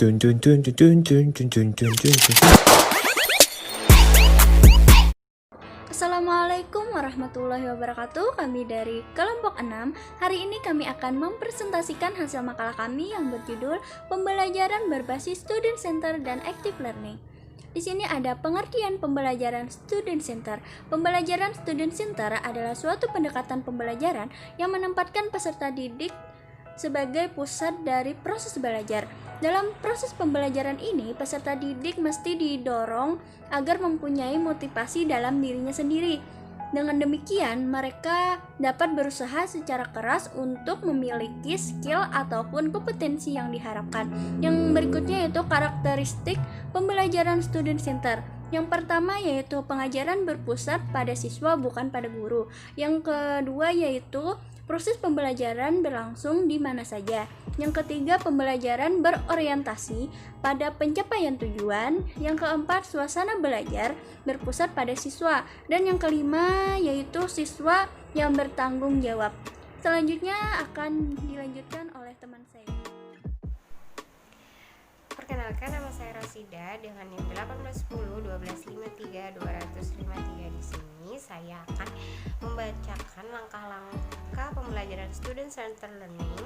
Dun dun dun dun dun dun dun dun dun dun dun. Assalamualaikum warahmatullahi wabarakatuh. Kami dari kelompok 6. Hari ini kami akan mempresentasikan hasil makalah kami yang berjudul Pembelajaran berbasis Student Center dan Active Learning. Di sini ada pengertian pembelajaran student center. Pembelajaran student center adalah suatu pendekatan pembelajaran yang menempatkan peserta didik sebagai pusat dari proses belajar. Dalam proses pembelajaran ini, peserta didik mesti didorong agar mempunyai motivasi dalam dirinya sendiri. Dengan demikian, mereka dapat berusaha secara keras untuk memiliki skill ataupun kompetensi yang diharapkan. Yang berikutnya yaitu karakteristik pembelajaran student center. Yang pertama yaitu pengajaran berpusat pada siswa bukan pada guru. Yang kedua yaitu proses pembelajaran berlangsung di mana saja. Yang ketiga, pembelajaran berorientasi pada pencapaian tujuan. Yang keempat, suasana belajar berpusat pada siswa. Dan yang kelima, yaitu siswa yang bertanggung jawab. Selanjutnya akan dilanjutkan oleh teman saya. Perkenalkan, nama saya Rosida dengan NIM 1810 1253 253. Di sini saya akan membacakan langkah-langkah pembelajaran student center learning.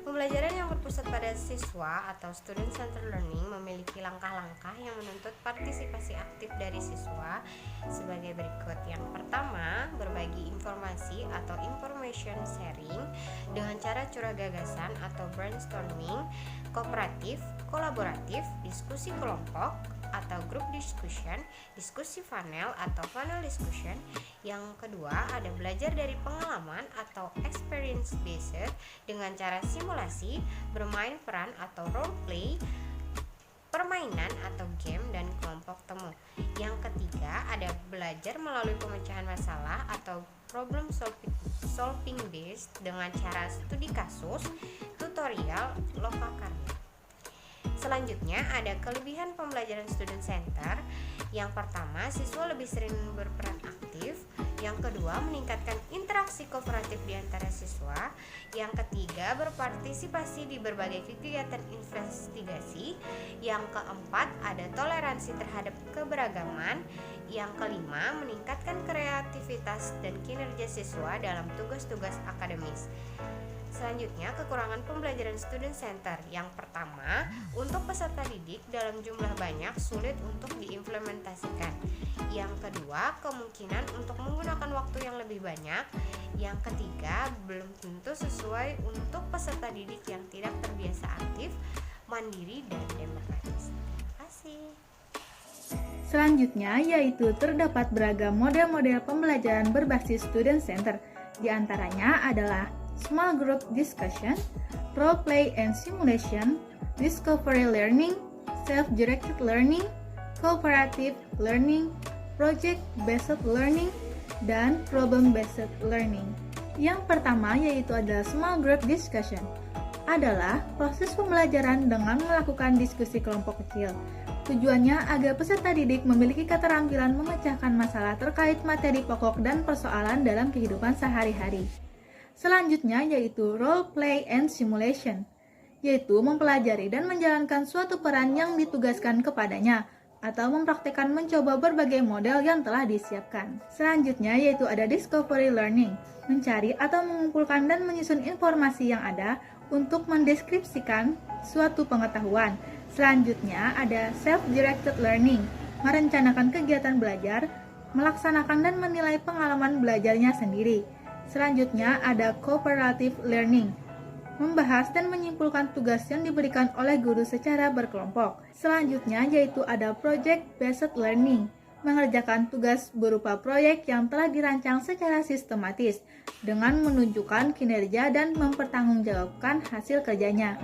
Pembelajaran yang berpusat pada siswa atau student center learning memiliki langkah-langkah yang menuntut partisipasi aktif dari siswa sebagai berikut. Yang pertama, berbagi informasi atau information sharing dengan cara curah gagasan atau brainstorming, kooperatif, kolaboratif, diskusi kelompok atau group discussion, diskusi panel atau panel discussion. Yang kedua, ada belajar dari pengalaman atau experience based dengan cara simulasi, bermain peran atau role play, permainan atau game, dan kelompok temu. Yang ketiga, ada belajar melalui pemecahan masalah atau problem solving based dengan cara studi kasus, tutorial, lokakarya. Selanjutnya ada kelebihan pembelajaran student center. Yang pertama, siswa lebih sering berperan aktif. Yang kedua, meningkatkan interaksi kooperatif di antara siswa. Yang ketiga, berpartisipasi di berbagai kegiatan investigasi. Yang keempat, ada toleransi terhadap keberagaman. Yang kelima, meningkatkan kreativitas dan kinerja siswa dalam tugas-tugas akademis. Selanjutnya, kekurangan pembelajaran student center. Yang pertama, untuk peserta didik dalam jumlah banyak sulit untuk diimplementasikan. Yang kedua, kemungkinan untuk menggunakan waktu yang lebih banyak. Yang ketiga, belum tentu sesuai untuk peserta didik yang tidak terbiasa aktif, mandiri, dan demokratis. Terima kasih. Selanjutnya yaitu terdapat beragam model-model pembelajaran berbasis student center. Di antaranya adalah small group discussion, role play and simulation, discovery learning, self-directed learning, cooperative learning, project-based learning, dan problem-based learning. Yang pertama yaitu adalah small group discussion. Adalah proses pembelajaran dengan melakukan diskusi kelompok kecil. Tujuannya agar peserta didik memiliki keterampilan memecahkan masalah terkait materi pokok dan persoalan dalam kehidupan sehari-hari. Selanjutnya yaitu role play and simulation, yaitu mempelajari dan menjalankan suatu peran yang ditugaskan kepadanya atau mempraktikkan mencoba berbagai model yang telah disiapkan. Selanjutnya yaitu ada discovery learning, mencari atau mengumpulkan dan menyusun informasi yang ada untuk mendeskripsikan suatu pengetahuan. Selanjutnya ada self-directed learning, merencanakan kegiatan belajar, melaksanakan dan menilai pengalaman belajarnya sendiri. Selanjutnya ada cooperative learning, membahas dan menyimpulkan tugas yang diberikan oleh guru secara berkelompok. Selanjutnya yaitu ada project-based learning, mengerjakan tugas berupa proyek yang telah dirancang secara sistematis dengan menunjukkan kinerja dan mempertanggungjawabkan hasil kerjanya.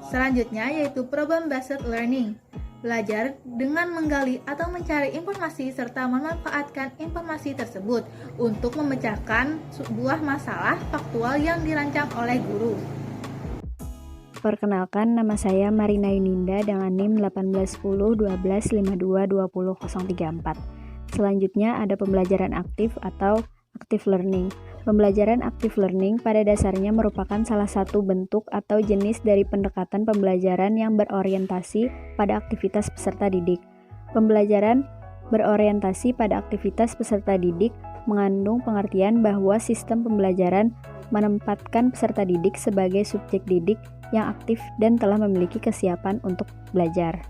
Selanjutnya yaitu problem-based learning, belajar dengan menggali atau mencari informasi serta memanfaatkan informasi tersebut untuk memecahkan sebuah masalah faktual yang dirancang oleh guru. Perkenalkan, nama saya Marina Yuninda dengan NIM 1810 1252 20034. Selanjutnya ada pembelajaran aktif atau active learning. Pembelajaran active learning pada dasarnya merupakan salah satu bentuk atau jenis dari pendekatan pembelajaran yang berorientasi pada aktivitas peserta didik. Pembelajaran berorientasi pada aktivitas peserta didik mengandung pengertian bahwa sistem pembelajaran menempatkan peserta didik sebagai subjek didik yang aktif dan telah memiliki kesiapan untuk belajar.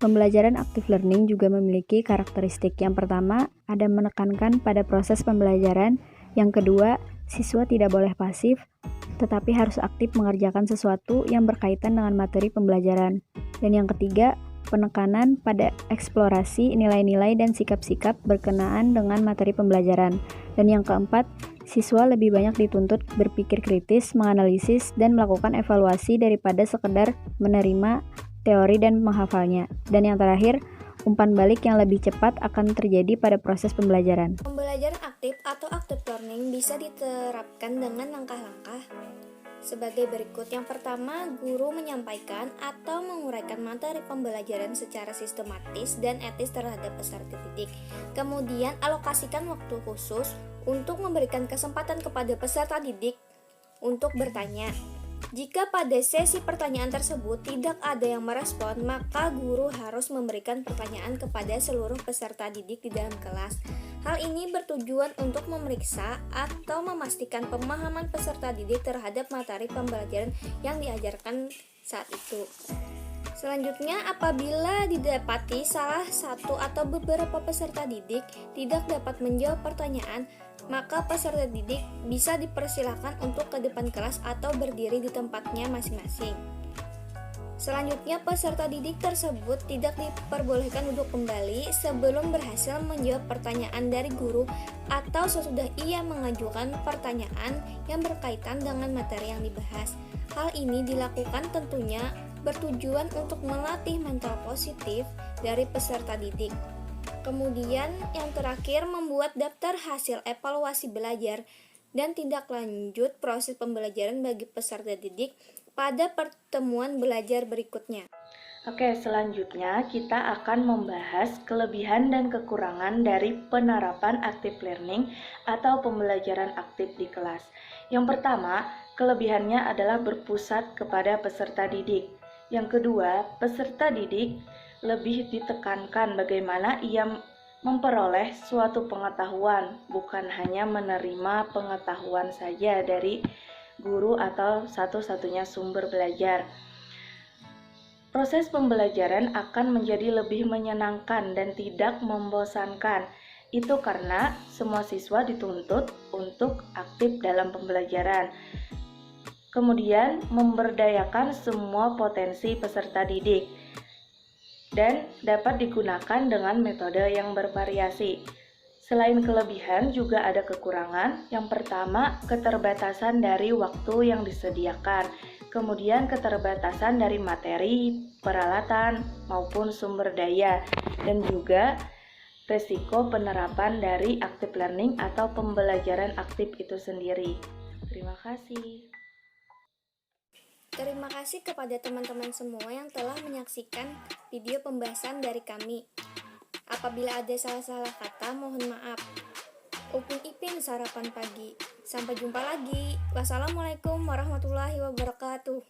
Pembelajaran active learning juga memiliki karakteristik. Yang pertama, ada menekankan pada proses pembelajaran. Yang kedua, siswa tidak boleh pasif, tetapi harus aktif mengerjakan sesuatu yang berkaitan dengan materi pembelajaran. Dan yang ketiga, penekanan pada eksplorasi nilai-nilai dan sikap-sikap berkenaan dengan materi pembelajaran. Dan yang keempat, siswa lebih banyak dituntut berpikir kritis, menganalisis, dan melakukan evaluasi daripada sekedar menerima teori dan menghafalnya. Dan yang terakhir, umpan balik yang lebih cepat akan terjadi pada proses pembelajaran. Pembelajaran aktif atau active learning bisa diterapkan dengan langkah-langkah sebagai berikut. Yang pertama, guru menyampaikan atau menguraikan materi pembelajaran secara sistematis dan etis terhadap peserta didik. Kemudian, alokasikan waktu khusus untuk memberikan kesempatan kepada peserta didik untuk bertanya. Jika pada sesi pertanyaan tersebut tidak ada yang merespon, maka guru harus memberikan pertanyaan kepada seluruh peserta didik di dalam kelas. Hal ini bertujuan untuk memeriksa atau memastikan pemahaman peserta didik terhadap materi pembelajaran yang diajarkan saat itu. Selanjutnya, apabila didapati salah satu atau beberapa peserta didik tidak dapat menjawab pertanyaan, maka peserta didik bisa dipersilakan untuk ke depan kelas atau berdiri di tempatnya masing-masing. Selanjutnya, peserta didik tersebut tidak diperbolehkan duduk kembali sebelum berhasil menjawab pertanyaan dari guru atau sesudah ia mengajukan pertanyaan yang berkaitan dengan materi yang dibahas. Hal ini dilakukan tentunya bertujuan untuk melatih mental positif dari peserta didik. Kemudian yang terakhir, membuat daftar hasil evaluasi belajar dan tindak lanjut proses pembelajaran bagi peserta didik pada pertemuan belajar berikutnya. Oke, selanjutnya kita akan membahas kelebihan dan kekurangan dari penerapan active learning atau pembelajaran aktif di kelas. Yang pertama, kelebihannya adalah berpusat kepada peserta didik. Yang kedua, peserta didik lebih ditekankan bagaimana ia memperoleh suatu pengetahuan, bukan hanya menerima pengetahuan saja dari guru atau satu-satunya sumber belajar. Proses pembelajaran akan menjadi lebih menyenangkan dan tidak membosankan. Itu karena semua siswa dituntut untuk aktif dalam pembelajaran. Kemudian, memberdayakan semua potensi peserta didik dan dapat digunakan dengan metode yang bervariasi. Selain kelebihan, juga ada kekurangan. Yang pertama, keterbatasan dari waktu yang disediakan. Kemudian, keterbatasan dari materi, peralatan, maupun sumber daya. Dan juga resiko penerapan dari active learning atau pembelajaran aktif itu sendiri. Terima kasih. Terima kasih kepada teman-teman semua yang telah menyaksikan video pembahasan dari kami. Apabila ada salah-salah kata, mohon maaf. Upin Ipin sarapan pagi. Sampai jumpa lagi. Wassalamualaikum warahmatullahi wabarakatuh.